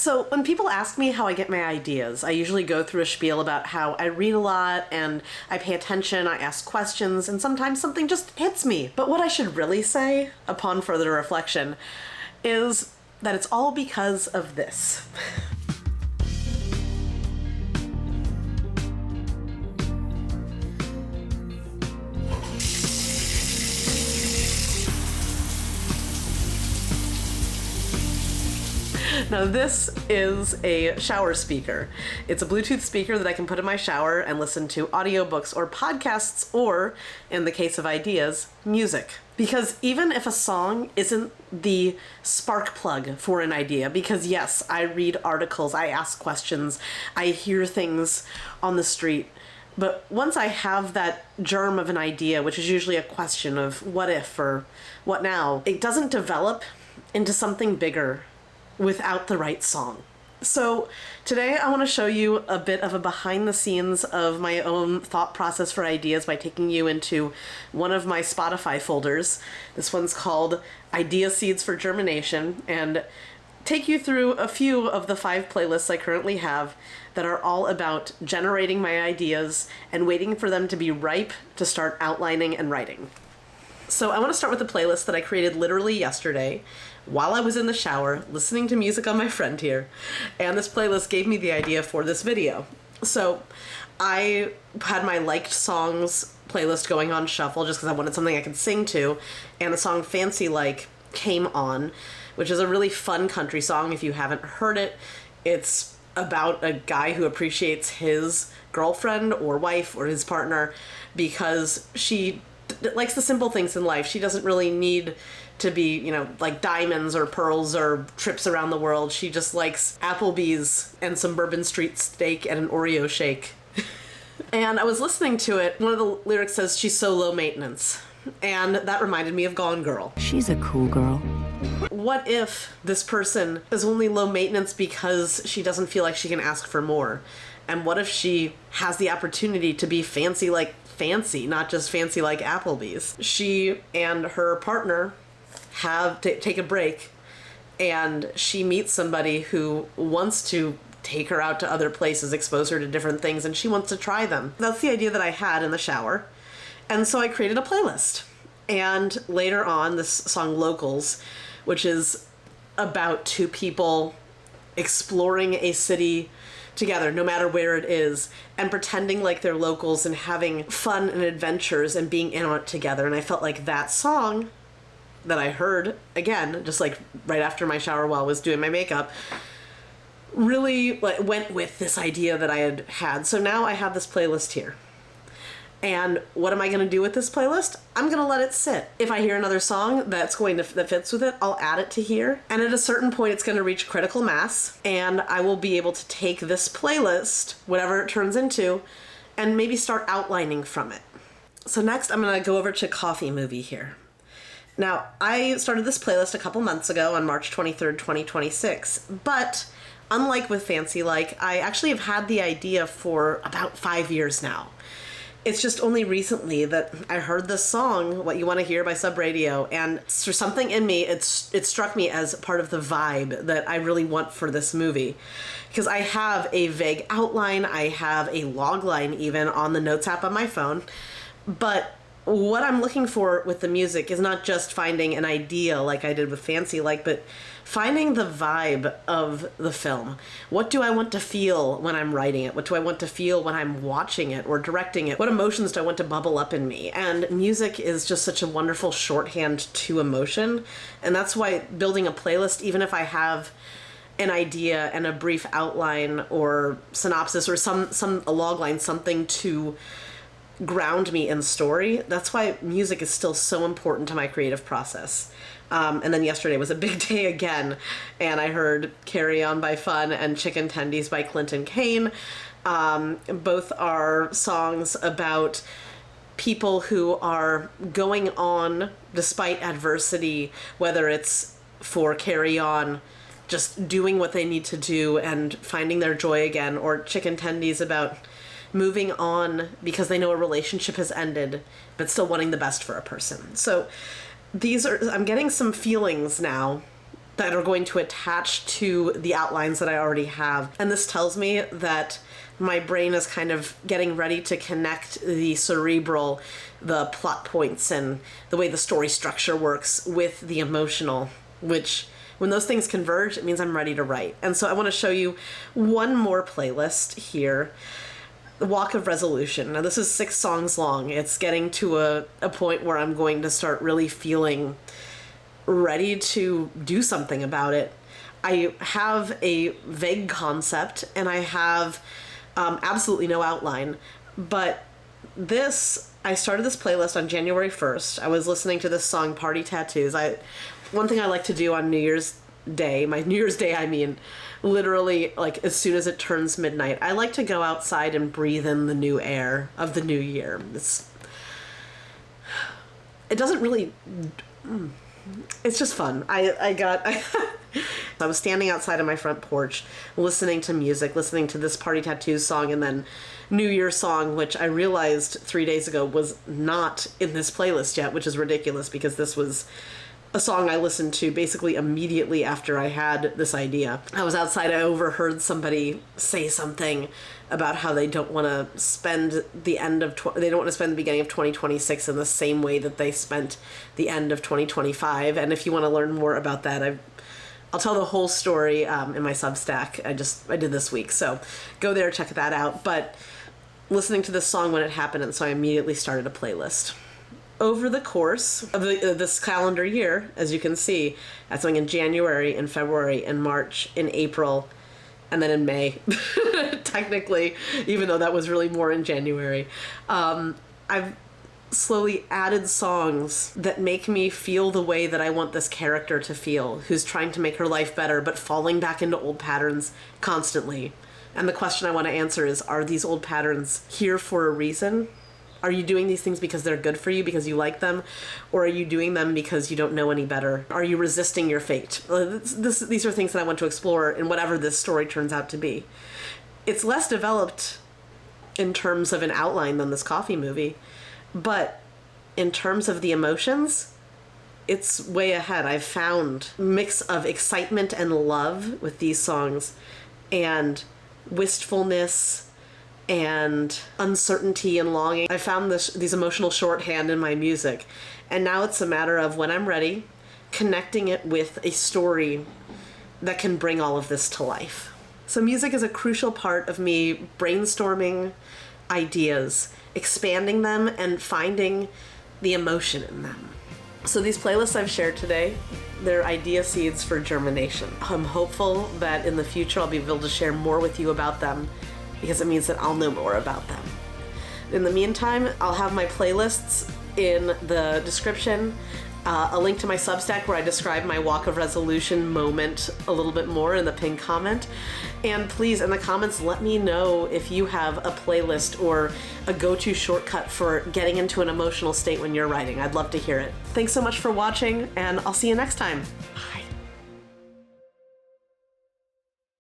So when people ask me how I get my ideas, I usually go through a spiel about how I read a lot and I pay attention, I ask questions, and sometimes something just hits me. But what I should really say, upon further reflection, is that it's all because of this. Now this is a shower speaker. It's a Bluetooth speaker that I can put in my shower and listen to audiobooks or podcasts or, in the case of ideas, music. Because even if a song isn't the spark plug for an idea, because yes, I read articles, I ask questions, I hear things on the street, but once I have that germ of an idea, which is usually a question of what if or what now, it doesn't develop into something bigger without the right song. So today I want to show you a bit of a behind the scenes of my own thought process for ideas by taking you into one of my Spotify folders. This one's called Idea Seeds for Germination, and take you through a few of the 5 playlists I currently have that are all about generating my ideas and waiting for them to be ripe to start outlining and writing. So I want to start with a playlist that I created literally yesterday while I was in the shower listening to music on my friend here, and this playlist gave me the idea for this video. So I had my liked songs playlist going on shuffle just because I wanted something I could sing to, and the song Fancy Like came on, which is a really fun country song. If you haven't heard it, it's about a guy who appreciates his girlfriend or wife or his partner because she likes the simple things in life. She doesn't really need to be, like diamonds or pearls or trips around the world. She just likes Applebee's and some Bourbon Street steak and an Oreo shake. And I was listening to it. One of the lyrics says, "She's so low maintenance." And that reminded me of Gone Girl. She's a cool girl. What if this person is only low maintenance because she doesn't feel like she can ask for more? And what if she has the opportunity to be fancy like fancy, not just fancy like Applebee's? She and her partner have take a break, and she meets somebody who wants to take her out to other places, expose her to different things, and she wants to try them. That's the idea that I had in the shower. And so I created a playlist. And later on, this song Locals, which is about 2 people exploring a city together, no matter where it is, and pretending like they're locals and having fun and adventures and being in on it together. And I felt like that song that I heard, again, just like right after my shower while I was doing my makeup, really went with this idea that I had. So now I have this playlist here. And what am I going to do with this playlist? I'm going to let it sit. If I hear another song that fits with it, I'll add it to here. And at a certain point, it's going to reach critical mass, and I will be able to take this playlist, whatever it turns into, and maybe start outlining from it. So next, I'm going to go over to Coffee Movie here. Now, I started this playlist a couple months ago on March 23rd, 2026, but unlike with Fancy Like, I actually have had the idea for about 5 years now. It's just only recently that I heard this song, What You Want to Hear by Sub Radio, and for something in me, it struck me as part of the vibe that I really want for this movie. Because I have a vague outline, I have a log line even on the Notes app on my phone, but what I'm looking for with the music is not just finding an idea like I did with Fancy Like, but finding the vibe of the film. What do I want to feel when I'm writing it? What do I want to feel when I'm watching it or directing it? What emotions do I want to bubble up in me? And music is just such a wonderful shorthand to emotion. And that's why building a playlist, even if I have an idea and a brief outline or synopsis or a log line, something to ground me in story, that's why music is still so important to my creative process. And then yesterday was a big day again, and I heard Carry On by Fun and Chicken Tendies by Clinton Kehm. Both are songs about people who are going on despite adversity, whether it's for Carry On, just doing what they need to do and finding their joy again, or Chicken Tendies about moving on because they know a relationship has ended, but still wanting the best for a person. So I'm getting some feelings now that are going to attach to the outlines that I already have. And this tells me that my brain is kind of getting ready to connect the cerebral, the plot points, and the way the story structure works with the emotional, which when those things converge, it means I'm ready to write. And so I want to show you one more playlist here. The Walk of Resolution. Now this is 6 songs long. It's getting to a point where I'm going to start really feeling ready to do something about it. I have a vague concept and I have absolutely no outline, but I started this playlist on January 1st. I was listening to this song, Party Tattoos. One thing I like to do on New Year's Day, I mean, literally, like, as soon as it turns midnight, I like to go outside and breathe in the new air of the new year. It doesn't really... It's just fun. I was standing outside on my front porch, listening to music, listening to this Party Tattoos song, and then New Year's song, which I realized 3 days ago was not in this playlist yet, which is ridiculous because this was a song I listened to basically immediately after I had this idea. I was outside, I overheard somebody say something about how they don't want to spend the beginning of 2026 in the same way that they spent the end of 2025. And if you want to learn more about that, I'll tell the whole story in my Substack. I did this week, so go there, check that out. But listening to this song when it happened, and so I immediately started a playlist. Over the course of this calendar year, as you can see, that's going in January, in February, in March, in April, and then in May, technically, even though that was really more in January. I've slowly added songs that make me feel the way that I want this character to feel, who's trying to make her life better, but falling back into old patterns constantly. And the question I want to answer is, are these old patterns here for a reason? Are you doing these things because they're good for you, because you like them? Or are you doing them because you don't know any better? Are you resisting your fate? These are things that I want to explore in whatever this story turns out to be. It's less developed in terms of an outline than this coffee movie, but in terms of the emotions, it's way ahead. I've found a mix of excitement and love with these songs, and wistfulness, and uncertainty and longing. I found these emotional shorthand in my music, and now it's a matter of, when I'm ready, connecting it with a story that can bring all of this to life. So music is a crucial part of me brainstorming ideas, expanding them, and finding the emotion in them. So these playlists I've shared today, they're idea seeds for germination. I'm hopeful that in the future I'll be able to share more with you about them, because it means that I'll know more about them. In the meantime, I'll have my playlists in the description, a link to my Substack where I describe my Walk of Resolution moment a little bit more in the pinned comment. And please, in the comments, let me know if you have a playlist or a go-to shortcut for getting into an emotional state when you're writing. I'd love to hear it. Thanks so much for watching, and I'll see you next time. Bye.